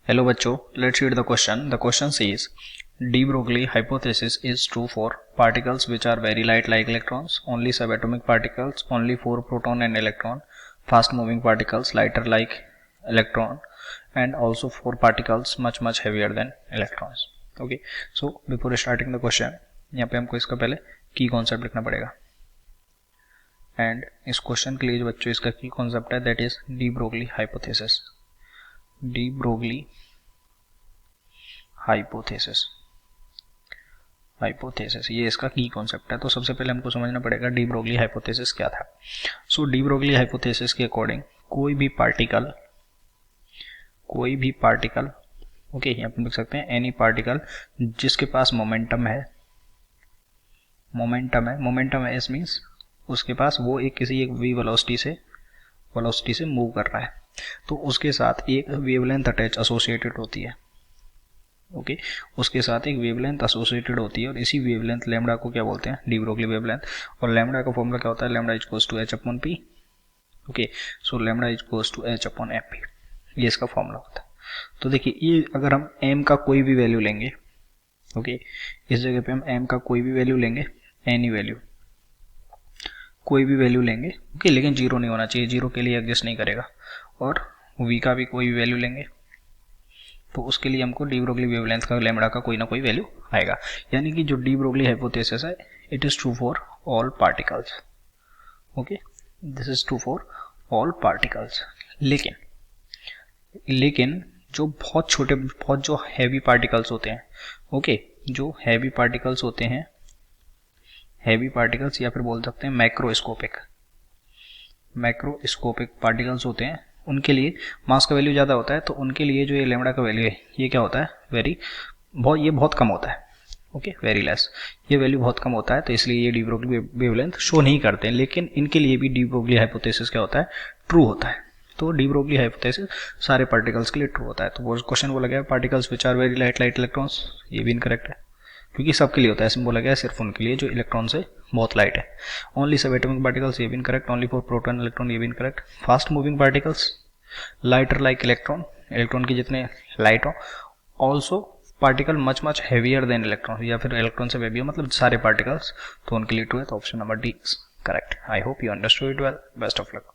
Hello बच्चों, let's read the question. The question says de Broglie hypothesis is true for particles which are very light like electrons, only subatomic particles, only 4 proton and electron, fast moving particles lighter like electron, and also 4 particles much heavier than electrons. Okay, so before starting the question, यहाँ पे हमको इसका पहले की concept लिखना पड़ेगा. And इस question के लिए जो बच्चों इसका की कॉन्सेप्ट है that is de Broglie hypothesis. De Broglie hypothesis ये इसका की कॉन्सेप्ट है. तो सबसे पहले हमको समझना पड़ेगा डी ब्रोगली हाइपोथेसिस क्या था. सो डी ब्रोगली हाइपोथेसिस के अकॉर्डिंग कोई भी पार्टिकल ओके यहाँ पे लिख सकते हैं एनी पार्टिकल जिसके पास मोमेंटम है इस मीन्स उसके पास वो किसी एक v वेलोसिटी से मूव कर रहा है, तो उसके साथ एक वेवलेंथ अटैच एसोसिएटेड होती है. ओके उसके साथ एक वेवलेंथ एसोसिएटेड होती है और इसी वेवलेंथ लैम्डा को क्या बोलते हैं, डी ब्रोगली वेवलेंथ. और लैम्डा का फॉर्मूला क्या होता है, lambda equals to h upon p. Okay so lambda equals to h upon f, ये इसका फॉर्मूला होता है. तो देखिए ये अगर हम m का कोई भी वैल्यू लेंगे, ओके इस जगह पे हम m का कोई भी वैल्यू लेंगे, एनी वैल्यू कोई भी वैल्यू लेंगे, ओके लेकिन जीरो नहीं होना चाहिए, जीरो के लिए एग्जिस्ट नहीं करेगा. और v का भी कोई भी वैल्यू लेंगे तो उसके लिए हमको डी ब्रोगली वेवलेंथ का लैम्डा का कोई ना कोई वैल्यू आएगा. यानी कि जो डी ब्रोगली हाइपोथेसिस है it is true for all particles. Okay this is true for all particles. लेकिन जो बहुत जो हैवी पार्टिकल्स होते हैं, ओके जो हैवी पार्टिकल्स होते हैं, हैवी पार्टिकल्स या फिर बोल सकते हैं मैक्रोस्कोपिक पार्टिकल्स होते हैं, उनके लिए मास का वैल्यू ज़्यादा होता है. तो उनके लिए जो ये लैम्डा का वैल्यू है ये क्या होता है, ये बहुत कम होता है. ओके वेरी लेस, ये वैल्यू बहुत कम होता है. तो इसलिए ये डी ब्रोगली वेवलेंथ शो नहीं करते हैं. लेकिन इनके लिए भी डी ब्रोगली हाइपोथेसिस क्या होता है, ट्रू होता है. तो डी ब्रोगली हाइपोथेसिस सारे पार्टिकल्स के लिए ट्रू होता है. तो वो क्वेश्चन बोला गया particles which are very light electrons, ये भी इनकरेक्ट है क्योंकि सबके लिए होता है. ऐसे बोला गया सिर्फ उनके लिए जो इलेक्ट्रॉन से बहुत लाइट है. ओनली सब एटॉमिक पार्टिकल्स, ये भी incorrect. Only for proton electron, ये भी incorrect. Fast moving particles lighter like electron की जितने लाइट हो. Also particle much heavier than electron, या फिर इलेक्ट्रॉन से हैवी हो, मतलब सारे पार्टिकल्स, तो उनके लिए ट्रू है. तो option number D is correct. I hope you understood it well. Best of luck.